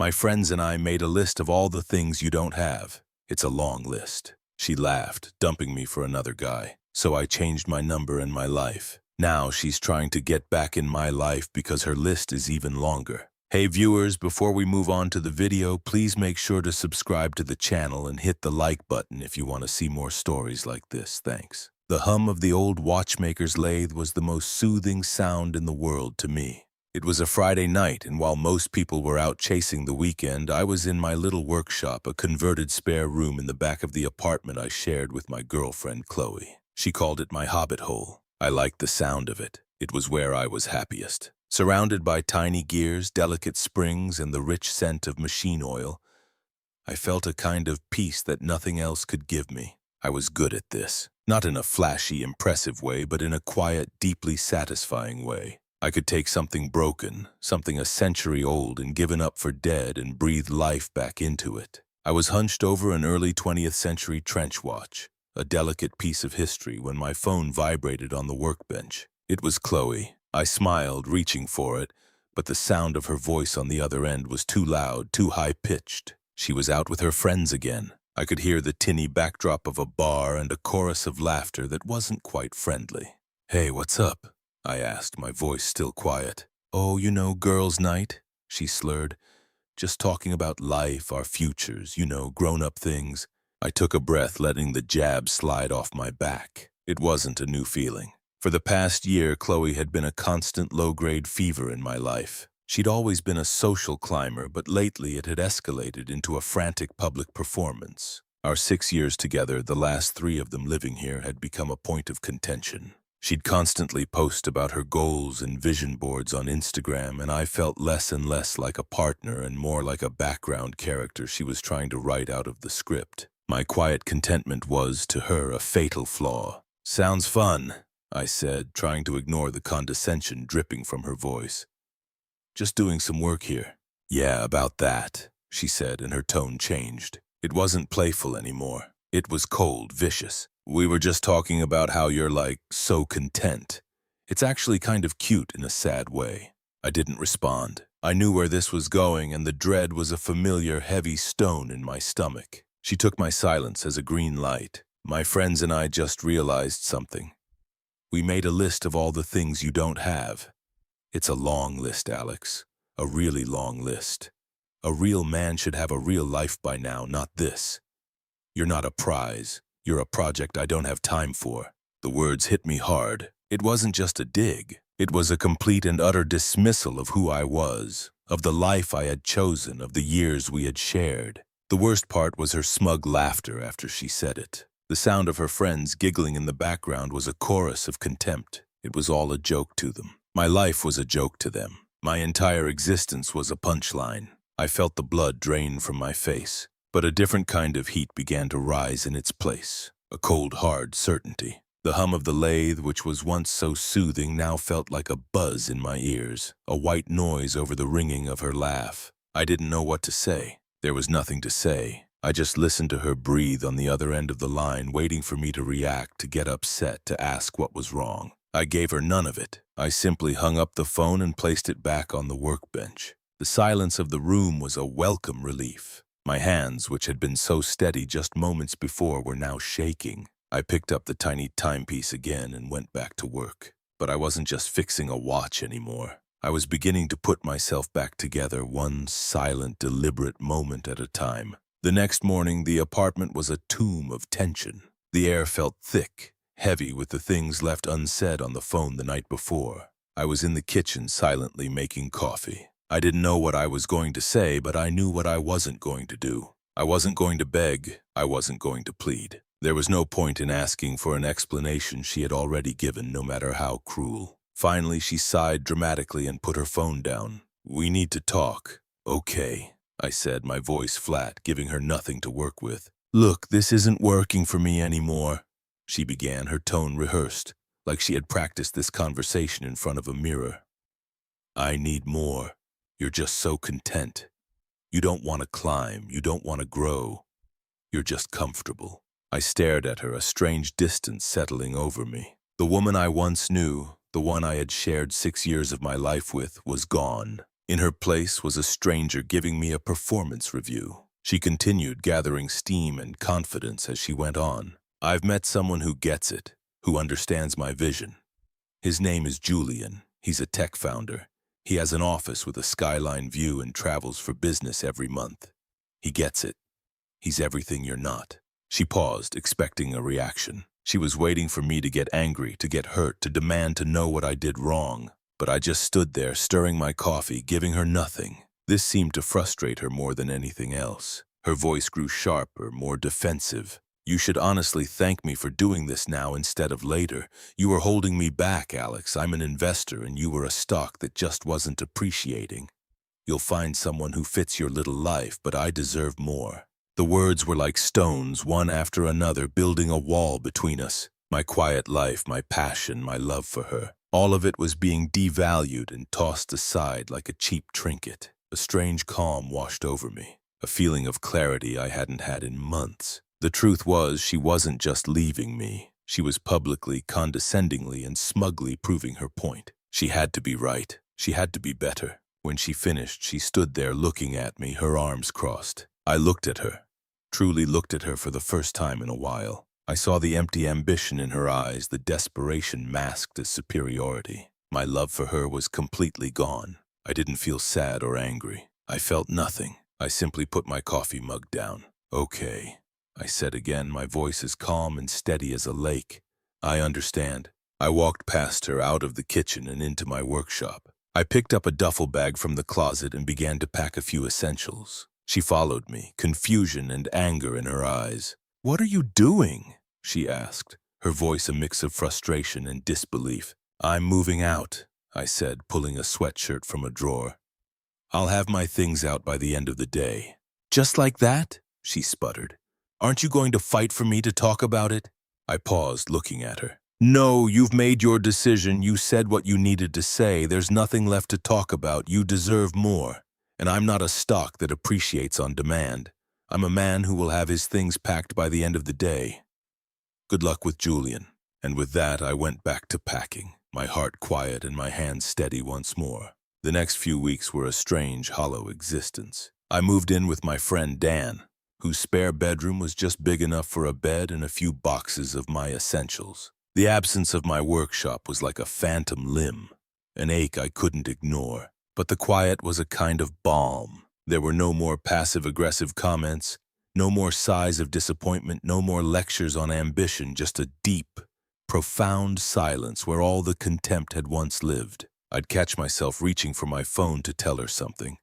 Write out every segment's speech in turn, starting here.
My friends and I made a list of all the things you don't have. It's a long list. She laughed, dumping me for another guy. So I changed my number and my life. Now she's trying to get back in my life because her list is even longer. Hey viewers, before we move on to the video, please make sure to subscribe to the channel and hit the like button if you want to see more stories like this. Thanks. The hum of the old watchmaker's lathe was the most soothing sound in the world to me. It was a Friday night, and while most people were out chasing the weekend, I was in my little workshop, a converted spare room in the back of the apartment I shared with my girlfriend Chloe. She called it my hobbit hole. I liked the sound of it. It was where I was happiest. Surrounded by tiny gears, delicate springs, and the rich scent of machine oil, I felt a kind of peace that nothing else could give me. I was good at this. Not in a flashy, impressive way, but in a quiet, deeply satisfying way. I could take something broken, something a century old and given up for dead, and breathe life back into it. I was hunched over an early 20th century trench watch, a delicate piece of history, when my phone vibrated on the workbench. It was Chloe. I smiled, reaching for it, but the sound of her voice on the other end was too loud, too high-pitched. She was out with her friends again. I could hear the tinny backdrop of a bar and a chorus of laughter that wasn't quite friendly. "Hey, what's up?" I asked, my voice still quiet. "Oh, you know, girls' night," she slurred. "Just talking about life, our futures, grown-up things." I took a breath, letting the jab slide off my back. It wasn't a new feeling. For the past year, Chloe had been a constant low-grade fever in my life. She'd always been a social climber, but lately it had escalated into a frantic public performance. Our 6 years together, the last 3 of them living here, had become a point of contention. She'd constantly post about her goals and vision boards on Instagram, and I felt less and less like a partner and more like a background character she was trying to write out of the script. My quiet contentment was, to her, a fatal flaw. "Sounds fun," I said, trying to ignore the condescension dripping from her voice. "Just doing some work here." "Yeah, about that," she said, and her tone changed. It wasn't playful anymore. It was cold, vicious. "We were just talking about how you're, so content. It's actually kind of cute in a sad way." I didn't respond. I knew where this was going, and the dread was a familiar, heavy stone in my stomach. She took my silence as a green light. "My friends and I just realized something. We made a list of all the things you don't have. It's a long list, Alex. A really long list. A real man should have a real life by now, not this. You're not a prize. You're a project I don't have time for." The words hit me hard. It wasn't just a dig. It was a complete and utter dismissal of who I was, of the life I had chosen, of the years we had shared. The worst part was her smug laughter after she said it. The sound of her friends giggling in the background was a chorus of contempt. It was all a joke to them. My life was a joke to them. My entire existence was a punchline. I felt the blood drain from my face, but a different kind of heat began to rise in its place. A cold, hard certainty. The hum of the lathe, which was once so soothing, now felt like a buzz in my ears, a white noise over the ringing of her laugh. I didn't know what to say. There was nothing to say. I just listened to her breathe on the other end of the line, waiting for me to react, to get upset, to ask what was wrong. I gave her none of it. I simply hung up the phone and placed it back on the workbench. The silence of the room was a welcome relief. My hands, which had been so steady just moments before, were now shaking. I picked up the tiny timepiece again and went back to work. But I wasn't just fixing a watch anymore. I was beginning to put myself back together, one silent, deliberate moment at a time. The next morning, the apartment was a tomb of tension. The air felt thick, heavy with the things left unsaid on the phone the night before. I was in the kitchen silently making coffee. I didn't know what I was going to say, but I knew what I wasn't going to do. I wasn't going to beg. I wasn't going to plead. There was no point in asking for an explanation she had already given, no matter how cruel. Finally, she sighed dramatically and put her phone down. "We need to talk." "Okay," I said, my voice flat, giving her nothing to work with. "Look, this isn't working for me anymore," she began, her tone rehearsed, like she had practiced this conversation in front of a mirror. "I need more. You're just so content. You don't want to climb. You don't want to grow. You're just comfortable." I stared at her, a strange distance settling over me. The woman I once knew, the one I had shared 6 years of my life with, was gone. In her place was a stranger giving me a performance review. She continued, gathering steam and confidence as she went on. I've met someone who gets it, who understands my vision. His name is Julian. He's a tech founder. He has an office with a skyline view and travels for business every month. He gets it. He's everything you're not. She paused, expecting a reaction. She was waiting for me to get angry, to get hurt, to demand to know what I did wrong. But I just stood there, stirring my coffee, giving her nothing. This seemed to frustrate her more than anything else. Her voice grew sharper, more defensive. You should honestly thank me for doing this now instead of later. You were holding me back, Alex. I'm an investor and you were a stock that just wasn't appreciating. You'll find someone who fits your little life, but I deserve more. The words were like stones, one after another, building a wall between us. My quiet life, my passion, my love for her. All of it was being devalued and tossed aside like a cheap trinket. A strange calm washed over me, a feeling of clarity I hadn't had in months. The truth was, she wasn't just leaving me. She was publicly, condescendingly, and smugly proving her point. She had to be right. She had to be better. When she finished, she stood there looking at me, her arms crossed. I looked at her, truly looked at her for the first time in a while. I saw the empty ambition in her eyes, the desperation masked as superiority. My love for her was completely gone. I didn't feel sad or angry. I felt nothing. I simply put my coffee mug down. Okay, I said again, my voice as calm and steady as a lake. I understand. I walked past her, out of the kitchen and into my workshop. I picked up a duffel bag from the closet and began to pack a few essentials. She followed me, confusion and anger in her eyes. "What are you doing?" she asked, her voice a mix of frustration and disbelief. "I'm moving out," I said, pulling a sweatshirt from a drawer. "I'll have my things out by the end of the day." "Just like that?" she sputtered. "Aren't you going to fight for me to talk about it?" I paused, looking at her. "No, you've made your decision. You said what you needed to say. There's nothing left to talk about. You deserve more. And I'm not a stock that appreciates on demand. I'm a man who will have his things packed by the end of the day. Good luck with Julian." And with that, I went back to packing, my heart quiet and my hands steady once more. The next few weeks were a strange, hollow existence. I moved in with my friend Dan, whose spare bedroom was just big enough for a bed and a few boxes of my essentials. The absence of my workshop was like a phantom limb, an ache I couldn't ignore. But the quiet was a kind of balm. There were no more passive-aggressive comments, no more sighs of disappointment, no more lectures on ambition, just a deep, profound silence where all the contempt had once lived. I'd catch myself reaching for my phone to tell her something,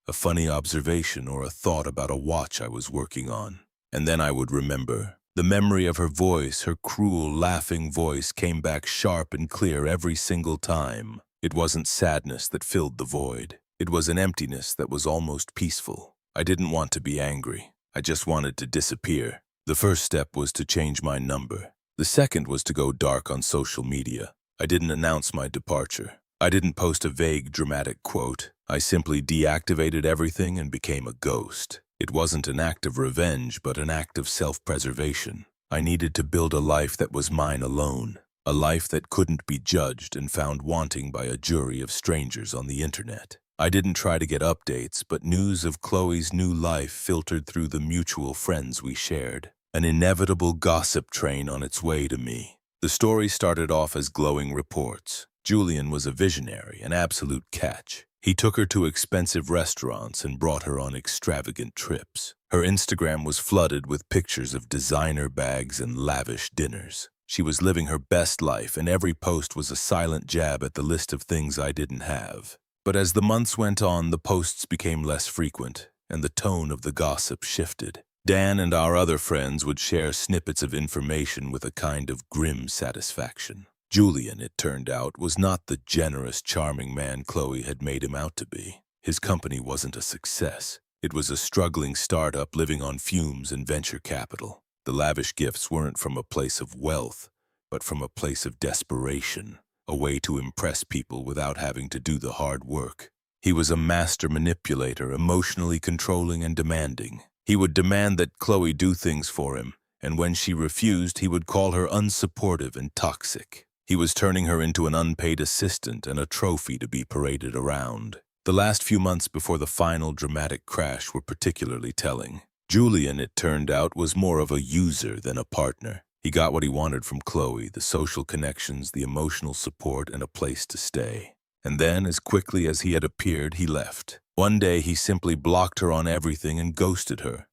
a funny observation or a thought about a watch I was working on. And then I would remember. The memory of her voice, her cruel, laughing voice, came back sharp and clear every single time. It wasn't sadness that filled the void. It was an emptiness that was almost peaceful. I didn't want to be angry. I just wanted to disappear. The first step was to change my number. The second was to go dark on social media. I didn't announce my departure. I didn't post a vague, dramatic quote. I simply deactivated everything and became a ghost. It wasn't an act of revenge, but an act of self-preservation. I needed to build a life that was mine alone. A life that couldn't be judged and found wanting by a jury of strangers on the internet. I didn't try to get updates, but news of Chloe's new life filtered through the mutual friends we shared. An inevitable gossip train on its way to me. The story started off as glowing reports. Julian was a visionary, an absolute catch. He took her to expensive restaurants and brought her on extravagant trips. Her Instagram was flooded with pictures of designer bags and lavish dinners. She was living her best life, and every post was a silent jab at the list of things I didn't have. But as the months went on, the posts became less frequent, and the tone of the gossip shifted. Dan and our other friends would share snippets of information with a kind of grim satisfaction. Julian, it turned out, was not the generous, charming man Chloe had made him out to be. His company wasn't a success. It was a struggling startup living on fumes and venture capital. The lavish gifts weren't from a place of wealth, but from a place of desperation, a way to impress people without having to do the hard work. He was a master manipulator, emotionally controlling and demanding. He would demand that Chloe do things for him, and when she refused, he would call her unsupportive and toxic. He was turning her into an unpaid assistant and a trophy to be paraded around. The last few months before the final dramatic crash were particularly telling. Julian, it turned out, was more of a user than a partner. He got what he wanted from Chloe, the social connections, the emotional support, and a place to stay. And then, as quickly as he had appeared, he left. One day, he simply blocked her on everything and ghosted her,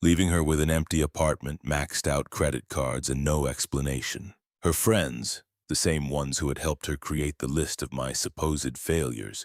leaving her with an empty apartment, maxed-out credit cards, and no explanation. Her friends, the same ones who had helped her create the list of my supposed failures,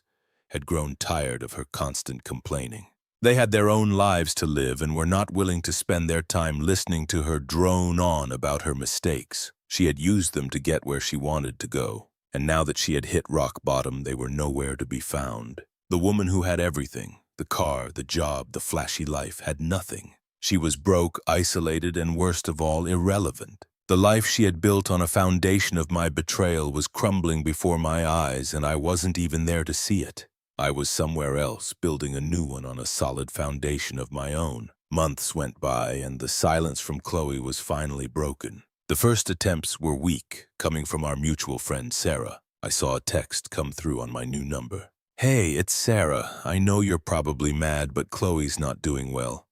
had grown tired of her constant complaining. They had their own lives to live and were not willing to spend their time listening to her drone on about her mistakes. She had used them to get where she wanted to go, and now that she had hit rock bottom, they were nowhere to be found. The woman who had everything, the car, the job, the flashy life, had nothing. She was broke, isolated, and worst of all, irrelevant. The life she had built on a foundation of my betrayal was crumbling before my eyes, and I wasn't even there to see it. I was somewhere else, building a new one on a solid foundation of my own. Months went by, and the silence from Chloe was finally broken. The first attempts were weak, coming from our mutual friend Sarah. I saw a text come through on my new number. "Hey, it's Sarah. I know you're probably mad, but Chloe's not doing well.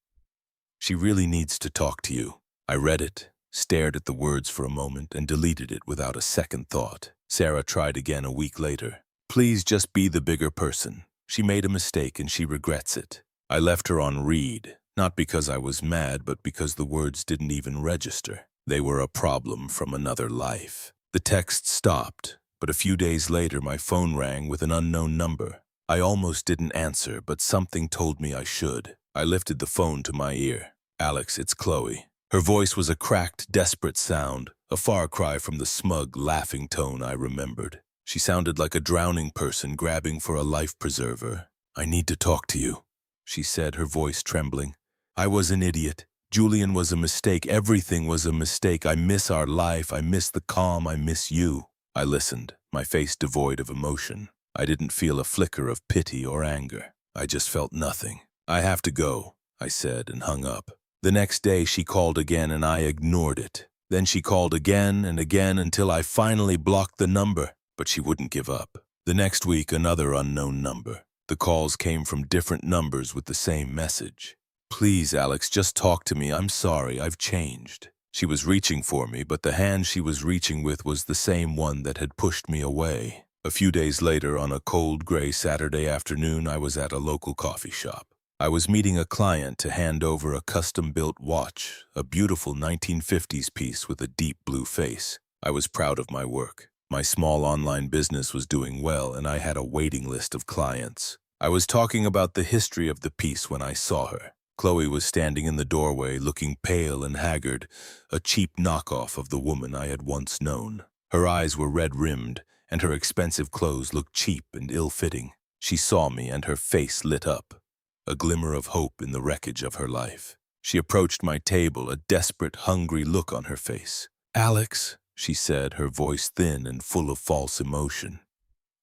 She really needs to talk to you." I read it, stared at the words for a moment, and deleted it without a second thought. Sarah tried again a week later. "Please just be the bigger person. She made a mistake and she regrets it." I left her on read, not because I was mad, but because the words didn't even register. They were a problem from another life. The text stopped, but a few days later my phone rang with an unknown number. I almost didn't answer, but something told me I should. I lifted the phone to my ear. "Alex, it's Chloe." Her voice was a cracked, desperate sound, a far cry from the smug, laughing tone I remembered. She sounded like a drowning person grabbing for a life preserver. "I need to talk to you," she said, her voice trembling. "I was an idiot. Julian was a mistake. Everything was a mistake. I miss our life. I miss the calm. I miss you." I listened, my face devoid of emotion. I didn't feel a flicker of pity or anger. I just felt nothing. "I have to go," I said, and hung up. The next day she called again and I ignored it. Then she called again and again until I finally blocked the number, but she wouldn't give up. The next week, another unknown number. The calls came from different numbers with the same message. "Please, Alex, just talk to me. I'm sorry, I've changed." She was reaching for me, but the hand she was reaching with was the same one that had pushed me away. A few days later, on a cold, gray Saturday afternoon, I was at a local coffee shop. I was meeting a client to hand over a custom-built watch, a beautiful 1950s piece with a deep blue face. I was proud of my work. My small online business was doing well, and I had a waiting list of clients. I was talking about the history of the piece when I saw her. Chloe was standing in the doorway, looking pale and haggard, a cheap knockoff of the woman I had once known. Her eyes were red-rimmed, and her expensive clothes looked cheap and ill-fitting. She saw me, and her face lit up, a glimmer of hope in the wreckage of her life. She approached my table, a desperate, hungry look on her face. "Alex," she said, her voice thin and full of false emotion.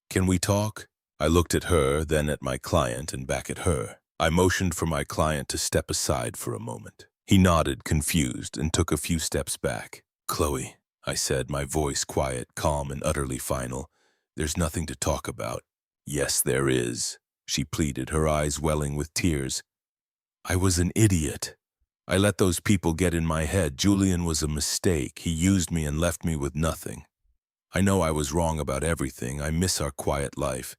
"Can we talk?" I looked at her, then at my client, and back at her. I motioned for my client to step aside for a moment. He nodded, confused, and took a few steps back. "Chloe," I said, my voice quiet, calm, and utterly final, "there's nothing to talk about." "Yes, there is," she pleaded, her eyes welling with tears. "I was an idiot. I let those people get in my head. Julian was a mistake. He used me and left me with nothing. I know I was wrong about everything. I miss our quiet life.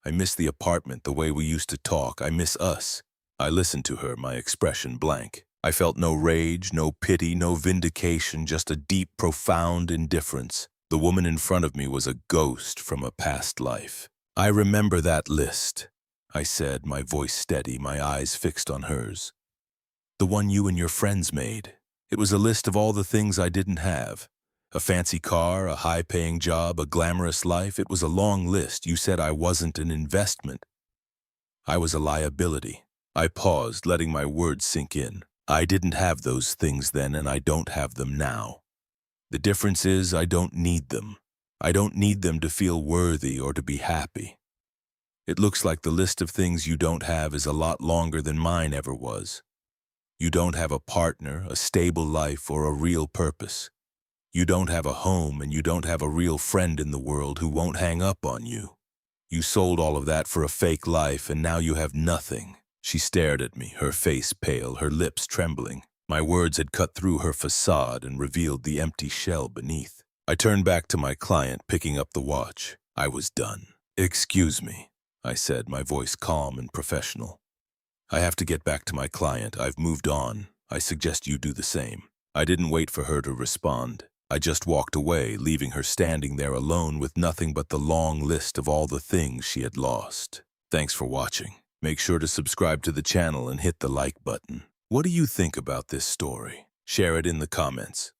I miss the apartment, the way we used to talk. I miss us." I listened to her, my expression blank. I felt no rage, no pity, no vindication, just a deep, profound indifference. The woman in front of me was a ghost from a past life. "I remember that list," I said, my voice steady, my eyes fixed on hers. "The one you and your friends made. It was a list of all the things I didn't have. A fancy car, a high-paying job, a glamorous life. It was a long list. You said I wasn't an investment. I was a liability." I paused, letting my words sink in. I didn't have those things then, and I don't have them now. The difference is I don't need them. I don't need them to feel worthy or to be happy. It looks like the list of things you don't have is a lot longer than mine ever was. You don't have a partner, a stable life, or a real purpose. You don't have a home, and you don't have a real friend in the world who won't hang up on you. You sold all of that for a fake life, and now you have nothing." She stared at me, her face pale, her lips trembling. My words had cut through her facade and revealed the empty shell beneath. I turned back to my client, picking up the watch. I was done. "Excuse me," I said, my voice calm and professional. "I have to get back to my client. I've moved on. I suggest you do the same." I didn't wait for her to respond. I just walked away, leaving her standing there alone with nothing but the long list of all the things she had lost. Thanks for watching. Make sure to subscribe to the channel and hit the like button. What do you think about this story? Share it in the comments.